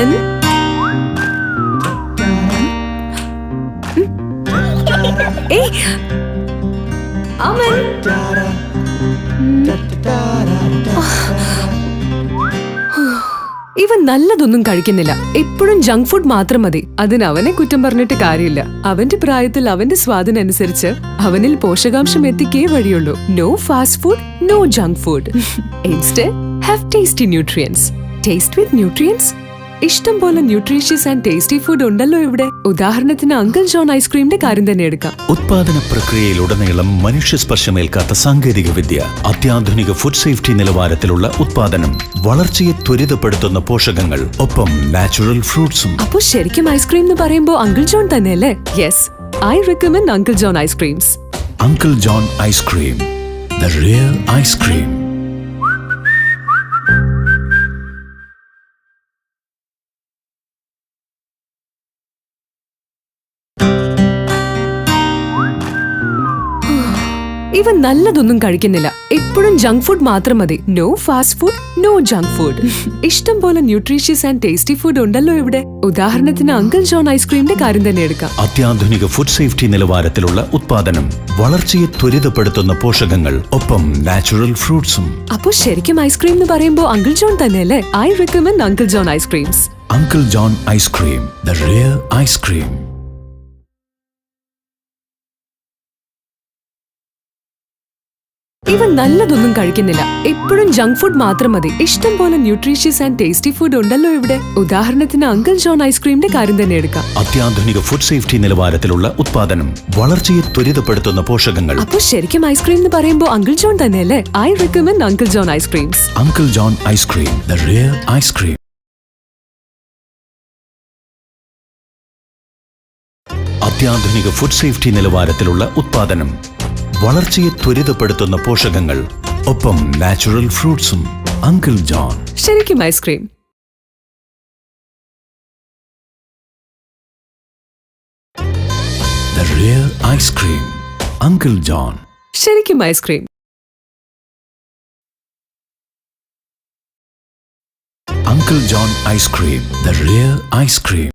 അമൻ ഏയ് അമൻ ഇവൻ നല്ലതൊന്നും കഴിക്കുന്നില്ല. എപ്പോഴും ജങ്ക് ഫുഡ് മാത്രം മതി. അതിന് അവനെ കുറ്റം പറഞ്ഞിട്ട് കാര്യമില്ല. അവന്റെ പ്രായത്തിൽ അവന്റെ സ്വാദിനനുസരിച്ച് അവനിൽ പോഷകാംശം എത്തിക്കേ വഴിയുള്ളൂ. No fast food, no junk food. Instead have tasty nutrients. Taste with nutrients. ഇഷ്ടം പോലെ ന്യൂട്രീഷ്യസ് ആൻഡ് ടേസ്റ്റി ഫുഡ് ഉണ്ടല്ലോ ഇവിടെ. ഉദാഹരണത്തിന് അങ്കിൾ ജോൺ ഐസ്ക്രീമിന്റെ കാര്യം തന്നെ എടുക്കാം. ഉത്പാദന പ്രക്രിയയിലുടനീളം മനുഷ്യ സ്പർശമേൽക്കാത്ത സാങ്കേതിക വിദ്യ, അത്യാധുനിക ഫുഡ് സേഫ്റ്റി നിലവാരത്തിലുള്ള ഉത്പാദനം, വളർച്ചയെ ത്വരിതപ്പെടുത്തുന്ന പോഷകങ്ങൾ, ഒപ്പം നാച്ചുറൽ ഫ്രൂട്ട്സും. അപ്പൊ ശരിക്കും ഐസ്ക്രീം എന്ന് പറയുമ്പോ അങ്കിൾ ജോൺ തന്നെയല്ലേ? Yes, I recommend uncle John ice creams. Uncle John ice cream, the real ice cream. ഇവൻ നല്ലതൊന്നും കഴിക്കുന്നില്ല. എപ്പോഴും ജങ്ക് ഫുഡ് മാത്രം മതി. No fast food, no junk food. ഇഷ്ടം പോലെ ന്യൂട്രീഷ്യസ് ആൻഡ് ടേസ്റ്റി ഫുഡ് ഉണ്ടല്ലോ ഇവിടെ. ഉദാഹരണത്തിന് അങ്കിൾ ജോൺ ഐസ്ക്രീമിന്റെ കാര്യം തന്നെ എടുക്കാം. അത്യാധുനിക ഫുഡ് സേഫ്റ്റി നിലവാരത്തിലുള്ള ഉത്പാദനം, വളർച്ചയെ ത്വരിതപ്പെടുത്തുന്ന പോഷകങ്ങൾ, ഒപ്പം നാച്ചുറൽ ഫ്രൂട്ട്സും. അപ്പൊ ശരിക്കും ഐസ്ക്രീം എന്ന് പറയുമ്പോ അങ്കിൾ ജോൺ തന്നെയല്ലേ? I recommend uncle John ice creams. Uncle John ice cream, the real ice cream. ഇവൻ നല്ലതൊന്നും കഴിക്കുന്നില്ല. എപ്പോഴും ജങ്ക് ഫുഡ് മാത്രം മതി. ഇഷ്ടം പോലെ ന്യൂട്രീഷ്യസ് ആൻഡ് ടേസ്റ്റി ഫുഡ് ഉണ്ടല്ലോ ഇവിടെ. ഉദാഹരണത്തിന് അങ്കിൾ ജോൺ ഐസ്ക്രീമിന്റെ കാര്യം തന്നെ എടുക്കാം. അത്യാധുനിക ഫുഡ് സേഫ്റ്റി നിലവാരത്തിലുള്ള ഉത്പാദനം, വളർച്ചയെ ത്വരിതപ്പെടുത്തുന്ന പോഷകങ്ങൾ. അപ്പൊ ശരിക്കും ഐസ്ക്രീം എന്ന് പറയുമ്പോ അങ്കിൾ ജോൺ തന്നെയല്ലേ? I recommend uncle John ice creams. Uncle John ice cream, the real ice cream. അത്യാധുനിക ഫുഡ് സേഫ്റ്റി നിലവാരത്തിലുള്ള ഉത്പാദനം, വളർച്ചയെ ത്വരിതപ്പെടുത്തുന്ന പോഷകങ്ങൾ, ഒപ്പം നാച്ചുറൽ ഫ്രൂട്ട്സും. Uncle John. ശരിക്കും ice cream. The real ice cream. Uncle John. ശരിക്കും ice cream. Uncle John ice cream, the real ice cream.